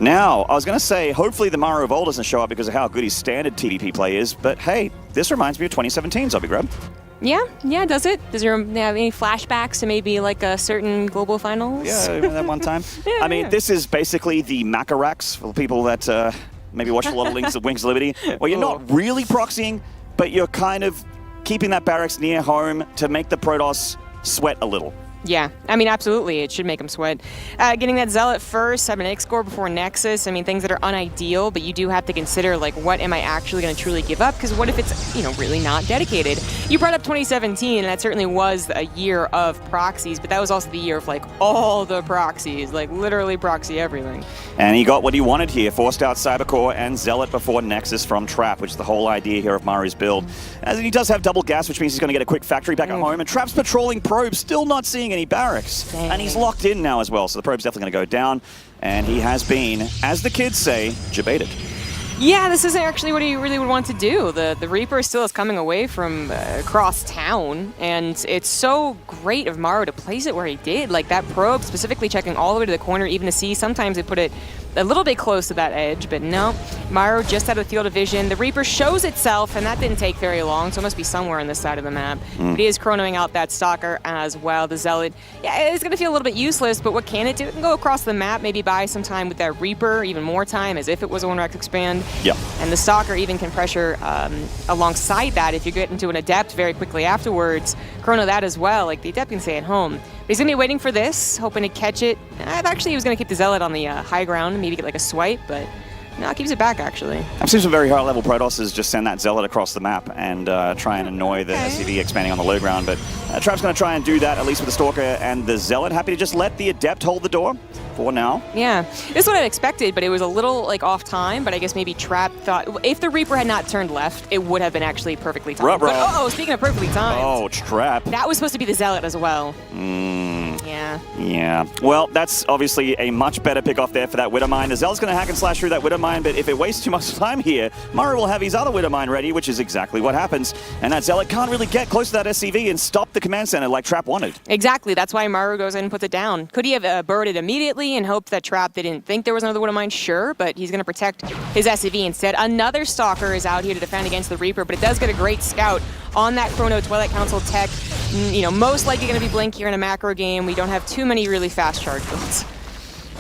Now, I was going to say, hopefully the Maru of old doesn't show up because of how good his standard TDP play is, but hey, this reminds me of 2017, Zombie Grub. Yeah, does it? Does it have any flashbacks to maybe like a certain global finals? Yeah, that one time. I mean, this is basically the Macarax for people that maybe watch a lot of Wings of Liberty, where you're not really proxying, but you're kind of keeping that barracks near home to make the Protoss sweat a little. Yeah, I mean, absolutely. It should make him sweat. Getting that Zealot first, having an X-Score before Nexus, I mean, things that are unideal, but you do have to consider, like, what am I actually going to truly give up? Because what if it's, really not dedicated? You brought up 2017, and that certainly was a year of proxies, but that was also the year of, like, all the proxies, like, literally proxy everything. And he got what he wanted here, forced out Cybercore and Zealot before Nexus from Trap, which is the whole idea here of Maru's build. As he does have double gas, which means he's going to get a quick factory back at home, and Trap's patrolling probes, still not seeing any barracks. Dang. And he's locked in now as well, so the probe's definitely going to go down. And he has been, as the kids say, jebaited. Yeah, this isn't actually what he really would want to do. The Reaper still is coming away from across town, and it's so great of Maru to place it where he did. Like that probe specifically checking all the way to the corner, even to see. Sometimes they put it a little bit close to that edge, but no. Maru just out of field of vision. The Reaper shows itself, and that didn't take very long, so it must be somewhere on this side of the map. But he is chronoing out that Stalker as well. The Zealot, yeah, it's going to feel a little bit useless, but what can it do? It can go across the map, maybe buy some time with that Reaper, even more time, as if it was a one-rack expand. Yeah. And the Stalker even can pressure alongside that if you get into an Adept very quickly afterwards. Chrono that as well. Like, the Adept can stay at home. But he's going to be waiting for this, hoping to catch it. Actually, he was going to keep the Zealot on the high ground, maybe get like a swipe, but no, it keeps it back, actually. I've seen some very high-level Protosses just send that Zealot across the map and try and annoy the SCV expanding on the low ground, but Trap's going to try and do that, at least with the Stalker and the Zealot. Happy to just let the Adept hold the door for now. Yeah, this is what I expected, but it was a little like off time, but I guess maybe Trap thought, if the Reaper had not turned left, it would have been actually perfectly timed. But, speaking of perfectly timed. Oh, Trap. That was supposed to be the Zealot as well. Yeah. Well, that's obviously a much better pick off there for that Widowmine. The Zealot's going to hack and slash through that Widowmine, but if it wastes too much time here, Maru will have his other Widowmine ready, which is exactly what happens. And that Zealot can't really get close to that SCV and stop the command center like Trap wanted. Exactly. That's why Maru goes in and puts it down. Could he have bird it immediately and hoped that Trap didn't think there was another Widowmine? Sure, but he's going to protect his SCV instead. Another Stalker is out here to defend against the Reaper, but it does get a great scout on that Chrono Twilight Council tech. Most likely going to be Blink here in a macro game. We don't have too many really fast charge builds.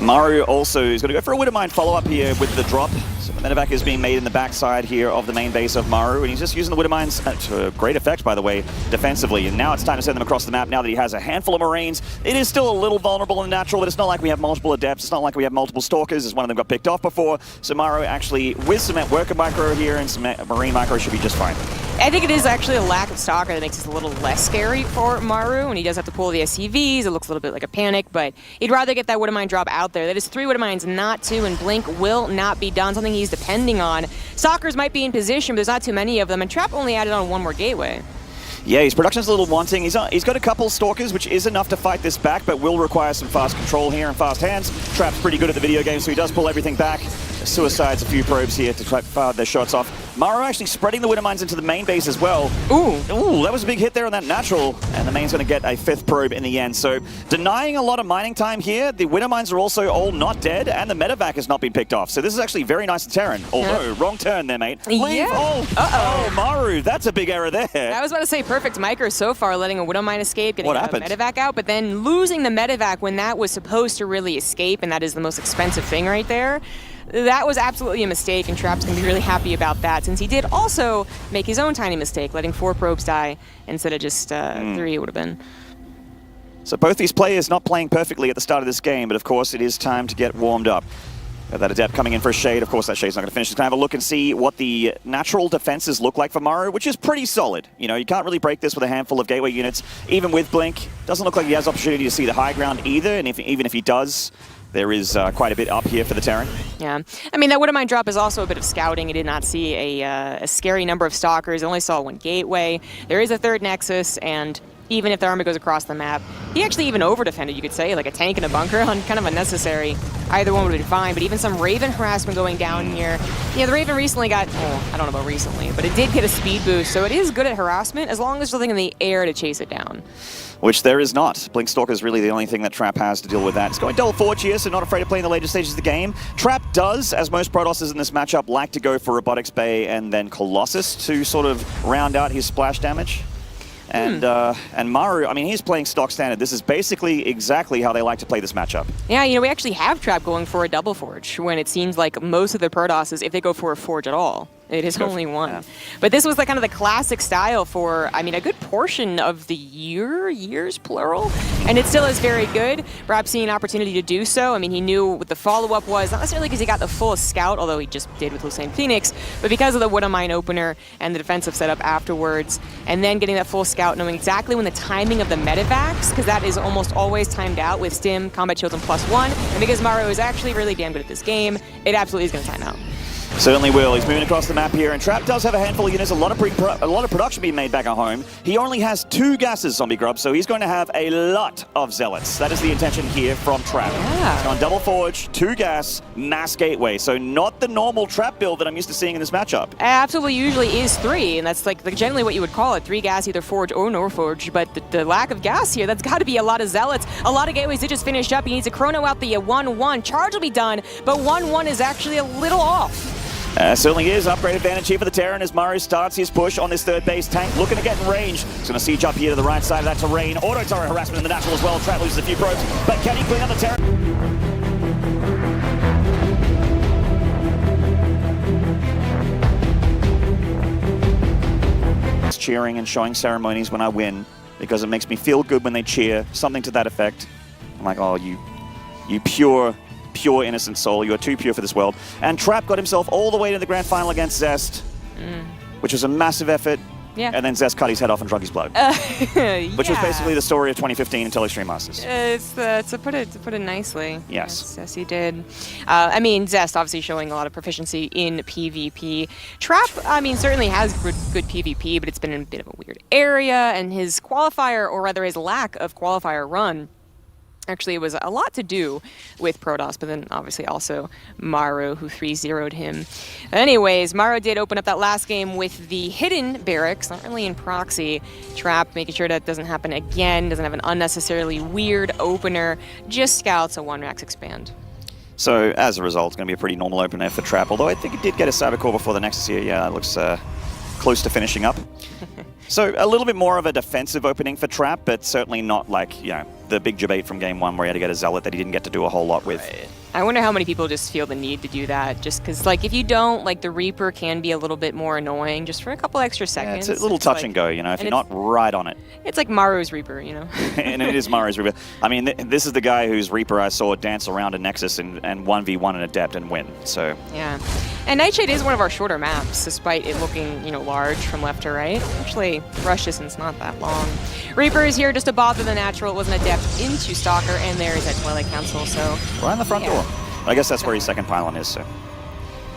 Maru also is going to go for a Widowmine follow-up here with the drop. So the medevac is being made in the backside here of the main base of Maru, and he's just using the Widowmines to great effect, by the way, defensively. And now it's time to send them across the map now that he has a handful of Marines. It is still a little vulnerable and natural, but it's not like we have multiple Adepts. It's not like we have multiple Stalkers, as one of them got picked off before. So Maru actually, with some Worker Micro here and some Marine Micro, should be just fine. I think it is actually a lack of Stalker that makes this a little less scary for Maru, and he does have to pull the SCVs. It looks a little bit like a panic, but he'd rather get that Widowmine drop out there. That is 3 Widowmines, not 2, and Blink will not be done, something he's depending on. Stalkers might be in position, but there's not too many of them, and Trap only added on 1 more gateway. Yeah, his production's a little wanting. He's got a couple Stalkers, which is enough to fight this back, but will require some fast control here and fast hands. Trap's pretty good at the video game, so he does pull everything back. Suicides a few probes here to try to fire their shots off. Maru actually spreading the Widowmines into the main base as well. Ooh, that was a big hit there on that natural, and the main's going to get a 5th probe in the end. So denying a lot of mining time here. The Widowmines are also all not dead, and the medevac has not been picked off. So this is actually very nice to Terran. Although, wrong turn there, mate. Leave. Yeah. Oh, Maru, that's a big error there. I was about to say perfect micro so far, letting a Widowmine escape, getting a medevac out, but then losing the medevac when that was supposed to really escape, and that is the most expensive thing right there. That was absolutely a mistake, and Trap's going to be really happy about that, since he did also make his own tiny mistake, letting 4 probes die instead of just 3 it would have been. So both these players not playing perfectly at the start of this game, but of course it is time to get warmed up. Got that Adept coming in for a Shade. Of course, that Shade's not going to finish. He's going to have a look and see what the natural defenses look like for Maru, which is pretty solid. You can't really break this with a handful of gateway units. Even with Blink, doesn't look like he has opportunity to see the high ground either, and even if he does, there is quite a bit up here for the Terran. Yeah, I mean, that Widowmine drop is also a bit of scouting. He did not see a scary number of Stalkers. He only saw 1 gateway. There is a 3rd Nexus, and even if the armor goes across the map. He actually even over-defended, you could say, like a tank in a bunker, kind of unnecessary. Either one would have been fine, but even some Raven harassment going down here. Yeah, the Raven recently got, well, I don't know about recently, but it did get a speed boost, so it is good at harassment as long as there's something in the air to chase it down. Which there is not. Blinkstalker is really the only thing that Trap has to deal with that. It's going double forge here, so not afraid of playing the later stages of the game. Trap does, as most Protosses in this matchup, like to go for Robotics Bay and then Colossus to sort of round out his splash damage. And Maru, I mean, he's playing stock standard. This is basically exactly how they like to play this matchup. Yeah, you know, we actually have Trap going for a double forge when it seems like most of the Protosses, if they go for a forge at all, it is only one. Yeah. But this was the kind of the classic style for, I mean, a good portion of the years plural, and it still is very good. Perhaps seeing an opportunity to do so. I mean, he knew what the follow-up was, not necessarily because he got the full scout, although he just did with Hussein Phoenix, but because of the Wood of Mine opener and the defensive setup afterwards, and then getting that full scout, knowing exactly when the timing of the medevacs, because that is almost always timed out with Stim, Combat Shields, and +1, and because Maru is actually really damn good at this game, it absolutely is going to time out. Certainly will. He's moving across the map here, and Trap does have a handful of units, a lot of production being made back at home. He only has 2 gases, Zombie Grub, so he's going to have a lot of Zealots. That is the intention here from Trap. Yeah. He's gone double forge, 2 gas, mass gateway, so not the normal Trap build that I'm used to seeing in this matchup. Absolutely usually is 3, and that's like generally what you would call it, 3 gas, either forge or no forge, but the lack of gas here, that's got to be a lot of Zealots. A lot of gateways did just finish up. He needs to chrono out the 1-1. Charge will be done, but 1-1 is actually a little off. Certainly is. Upgrade advantage here for the Terran as Maru starts his push on this third base tank, looking to get in range. He's going to siege up here to the right side of that terrain. Auto-turret harassment in the natural as well. Trap loses a few probes, but can he clean up the Terran? Cheering and showing ceremonies when I win, because it makes me feel good when they cheer, something to that effect. I'm like, oh, you pure innocent soul, you are too pure for this world. And Trap got himself all the way to the grand final against Zest, which was a massive effort. Yeah. And then Zest cut his head off and drunk his blood. Which was basically the story of 2015 until Extreme Masters. To put it nicely. Yes. Yes, he did. I mean, Zest obviously showing a lot of proficiency in PvP. Trap, I mean, certainly has good PvP, but it's been in a bit of a weird area, and his qualifier, or rather his lack of qualifier run, actually, it was a lot to do with Protoss, but then obviously also Maru, who 3-0'd him. Anyways, Maru did open up that last game with the hidden barracks, not really in proxy. Trap, making sure that doesn't happen again, doesn't have an unnecessarily weird opener, just scouts a 1-max expand. So, as a result, it's going to be a pretty normal opener for Trap, although I think it did get a Cyber Core before the Nexus here. Yeah, it looks close to finishing up. So, a little bit more of a defensive opening for Trap, but certainly not like, you know, the big debate from game 1 where he had to get a Zealot that he didn't get to do a whole lot with. Right. I wonder how many people just feel the need to do that, just because, like, if you don't, like, the Reaper can be a little bit more annoying just for a couple extra seconds. Yeah, it's a little touch and go, you know, if you're not right on it. It's like Maru's Reaper, you know? And it is Maru's Reaper. I mean, this is the guy whose Reaper I saw dance around a Nexus and 1v1 an Adept and win, so... Yeah. And Nightshade is one of our shorter maps, despite it looking, you know, large from left to right. Actually, rush distance not that long. Reaper is here just to bother the natural. It was an Adept into Stalker, and there is that Twilight Council, so... Right in the front door. I guess that's where his second pylon is, so...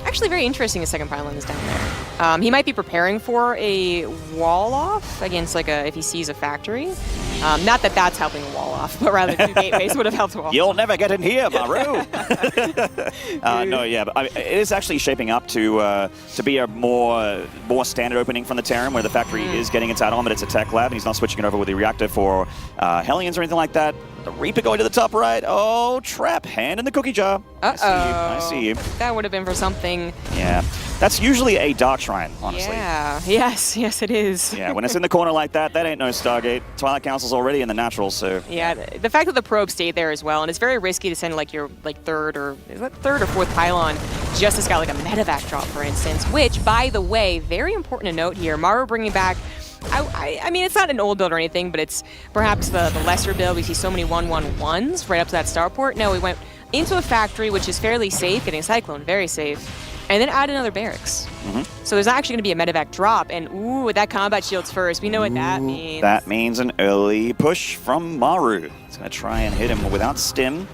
Actually, very interesting his second pylon is down there. He might be preparing for a wall-off against, like, if he sees a factory. Not that that's helping a wall-off, but rather 2 gateways would have helped a wall. You'll never get in here, Maru! No, yeah, but it is actually shaping up to be a more standard opening from the Terran, where the factory is getting its add-on, but it's a tech lab, and he's not switching it over with the reactor for Hellions or anything like that. The Reaper going to the top right. Oh, Trap, hand in the cookie jar. Uh-oh. I see you. That would have been for something. Yeah. That's usually a Dark Shrine, honestly. Yeah. Yes, it is. Yeah, when it's in the corner like that, that ain't no Stargate. Twilight Council's already in the natural, so... Yeah, the fact that the probe stayed there as well, and it's very risky to send, like, your, third or fourth pylon just to scout, like, a medevac drop, for instance, which, by the way, very important to note here, Maru bringing back... I mean, it's not an old build or anything, but it's perhaps the lesser build. We see so many 1-1-1s right up to that starport. No, we went into a factory, which is fairly safe, getting Cyclone, very safe, and then add another barracks. So there's actually going to be a medevac drop, and ooh, with that combat shields first, we know what that means. That means an early push from Maru. He's going to try and hit him without stim.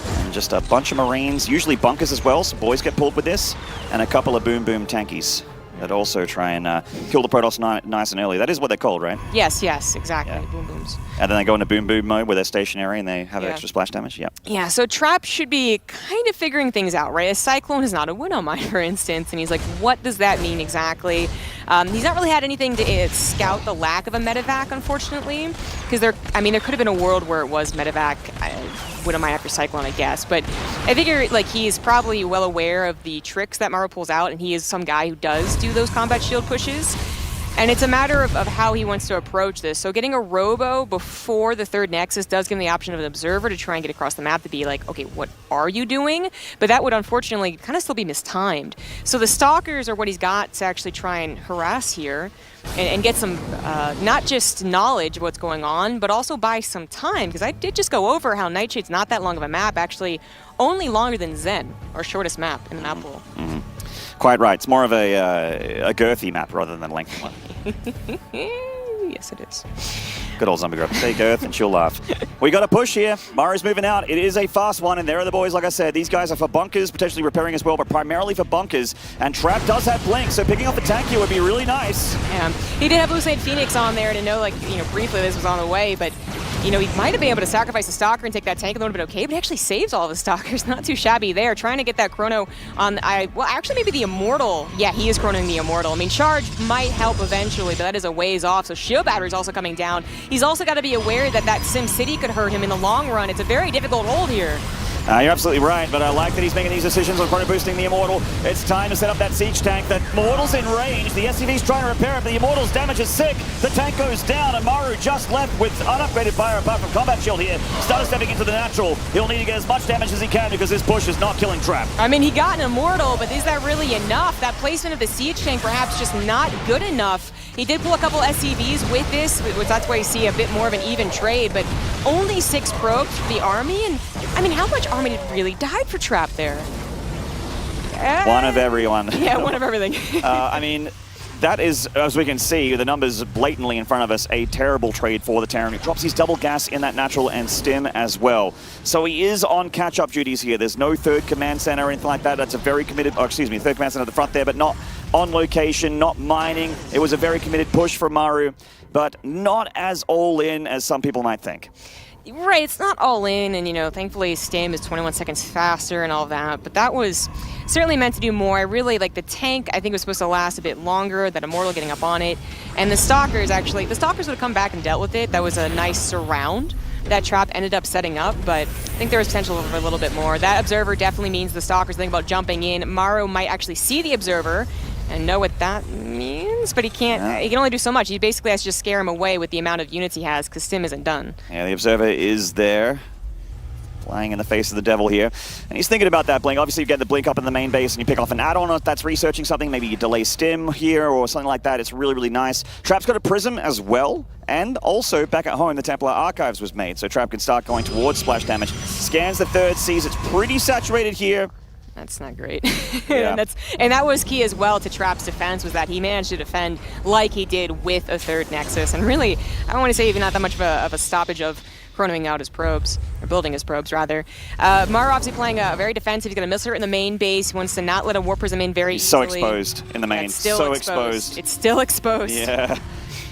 And just a bunch of Marines, usually bunkers as well, so boys get pulled with this, and a couple of boom tankies. that also try and kill the Protoss nice and early. That is what they're called, right? Yes, exactly. Yeah. Boom booms. And then they go into boom boom mode where they're stationary and they have extra splash damage. Yeah. Yeah, so Trap should be kind of figuring things out, right? A Cyclone is not a win on mine, for instance, and he's like, what does that mean exactly? He's not really had anything to scout the lack of a medevac, unfortunately, because there could have been a world where it was medevac. What am I after Cyclone, I guess? But I figure like he's probably well aware of the tricks that Maru pulls out, and he is some guy who does do those combat shield pushes. And it's a matter of how he wants to approach this. So getting a Robo before the third Nexus does give him the option of an Observer to try and get across the map to be like, okay, what are you doing? But that would unfortunately kind of still be mistimed. So the Stalkers are what he's got to actually try and harass here and get some, not just knowledge of what's going on, but also buy some time. Because I did just go over how Nightshade's not that long of a map, actually only longer than Zen, our shortest map in the map pool. Mm-hmm. Quite right. It's more of a girthy map rather than a lengthy one. Yes, it is. Good old zombie grub. Say girth and she'll laugh. We got a push here. Maru's moving out. It is a fast one, and there are the boys, like I said. These guys are for bunkers, potentially repairing as well, but primarily for bunkers. And Trap does have Blink, so picking up a tank here would be really nice. Yeah. He did have Lucid Phoenix on there to know, like, briefly this was on the way, but he might have been able to sacrifice a Stalker and take that tank, and it would have been okay, but he actually saves all of his Stalkers. Not too shabby there. Trying to get that Chrono on, well, actually maybe the Immortal. Yeah, he is chronoing the Immortal. I mean, Charge might help eventually, but that is a ways off, so Shield Battery's also coming down. He's also got to be aware that Sim City could hurt him in the long run. It's a very difficult hold here. You're absolutely right, but I like that he's making these decisions on chrono boosting the Immortal. It's time to set up that siege tank. The Immortal's in range. The SCV's trying to repair it, but the Immortal's damage is sick. The tank goes down, and Maru just left with unupgraded fire apart from combat shield here. Starter stepping into the natural. He'll need to get as much damage as he can because this push is not killing Trap. I mean, he got an Immortal, but is that really enough? That placement of the siege tank perhaps just not good enough. He did pull a couple SCVs with this, which that's why you see a bit more of an even trade, but only 6 probes for the army, and I mean, how much army really died for Trap there? One of everyone. Yeah, one of everything. I mean, that is, as we can see, the numbers blatantly in front of us, a terrible trade for the Terran. He drops his double gas in that natural and stim as well. So he is on catch-up duties here. There's no third command center or anything like that. That's a very committed, third command center at the front there, but not on location, not mining. It was a very committed push for Maru, but not as all-in as some people might think. Right, it's not all in, and thankfully Stim is 21 seconds faster and all that, but that was certainly meant to do more. I really like the tank. I think it was supposed to last a bit longer, that Immortal getting up on it, and the Stalkers would have come back and dealt with it. That was a nice surround that Trap ended up setting up, but I think there was potential for a little bit more. That Observer definitely means the Stalkers think about jumping in. Maru might actually see the Observer and know what that means, but he can't. Yeah. He can only do so much. He basically has to just scare him away with the amount of units he has, because Stim isn't done. Yeah, the Observer is there, flying in the face of the devil here. And he's thinking about that Blink. Obviously, you get the Blink up in the main base, and you pick off an add-on that's researching something. Maybe you delay Stim here or something like that. It's really, really nice. Trap's got a Prism as well, and also back at home, the Templar Archives was made, so Trap can start going towards splash damage. Scans the third, sees it's pretty saturated here. That's not great. Yeah. and that was key as well to Trap's defense, was that he managed to defend like he did with a third Nexus. And really, I don't want to say even not that much of a stoppage of chronoing out his probes, or building his probes, rather. Maru obviously playing very defensive. He's got a missile in the main base. He wants to not let a Warp Prism in very easily. So exposed in the main. It's still so exposed. It's still exposed. Yeah.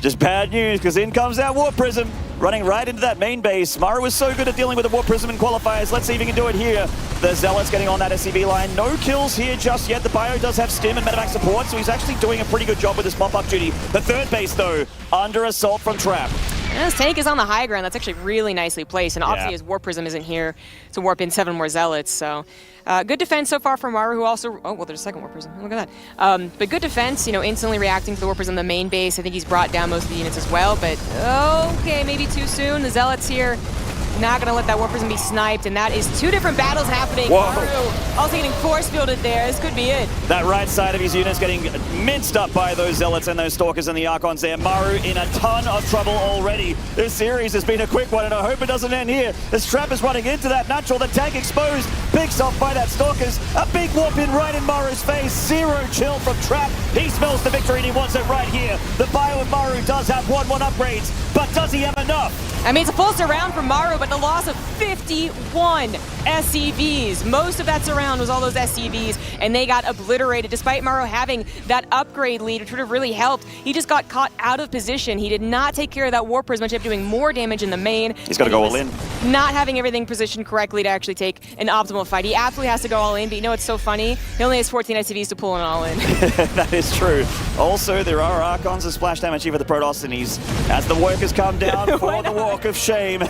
Just bad news, because in comes that Warp Prism, running right into that main base. Maru was so good at dealing with the Warp Prism in qualifiers. Let's see if he can do it here. The Zealots getting on that SCV line. No kills here just yet. The Bio does have Stim and Medevac support, so he's actually doing a pretty good job with this mop-up duty. The third base, though, under assault from Trap. And his tank is on the high ground. That's actually really nicely placed. And obviously his Warp Prism isn't here to warp in 7 more Zealots. So good defense so far from Maru, who also... Oh, well, there's a second Warp Prism. Look at that. But good defense, instantly reacting to the Warp Prism in the main base. I think he's brought down most of the units as well. But, okay, maybe too soon. The Zealots here not going to let that Warp Prism be sniped. And that is 2 different battles happening. Whoa. Maru also getting force fielded there. This could be it. That right side of his unit's getting minced up by those Zealots and those Stalkers and the Archons there. Maru in a ton of trouble already. This series has been a quick one, and I hope it doesn't end here. As Trap is running into that natural, the tank exposed, picks off by that Stalkers. A big warp in right in Maru's face. 0 chill from Trap. He smells the victory, and he wants it right here. The Bio of Maru does have 1-1 upgrades. but does he have enough? I mean, it's a full surround from Maru, but the loss of 51 SCVs. Most of that surround was all those SCVs, and they got obliterated. Despite Maru having that upgrade lead, which would have really helped, he just got caught out of position. He did not take care of that War Prism, which ended up doing more damage in the main. He's got to go all in. Not having everything positioned correctly to actually take an optimal fight. He absolutely has to go all in, but you know what's so funny? He only has 14 SCVs to pull an all in. That is true. Also, there are Archons of splash damage here for the Protoss, and as the workers come down for the walk of shame.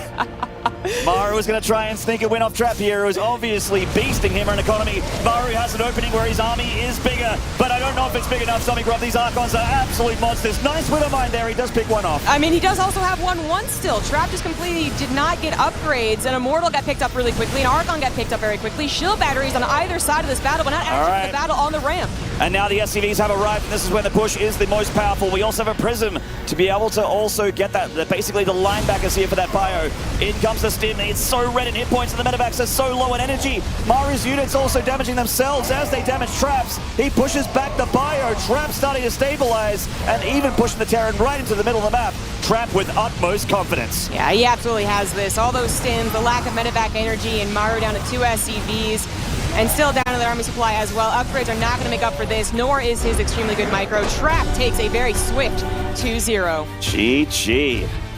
Maru is going to try and sneak a win off Trap here, who's obviously beasting him in economy. Maru has an opening where his army is bigger, but I don't know if it's big enough. Zombie Grub, these Archons are absolute monsters. Nice with a mine there, he does pick one off. I mean, he does also have 1-1 still. Trap just completely did not get upgrades. An Immortal got picked up really quickly, an Archon got picked up very quickly. Shield batteries on either side of this battle, but not actually the battle on the ramp. And now the SCVs have arrived, and this is when the push is the most powerful. We also have a Prism to be able to also get that, basically the linebackers here for that bio. In comes the Stim, it's so red in hit points, and the medevacs are so low in energy. Maru's units also damaging themselves as they damage Traps. He pushes back the bio, Trap starting to stabilize, and even pushing the Terran right into the middle of the map. Trap with utmost confidence. Yeah, he absolutely has this. All those stims, the lack of medevac energy, and Maru down to 2 SCVs. And still down to their army supply as well. Upgrades are not going to make up for this, nor is his extremely good micro. Trap takes a very swift 2-0. GG.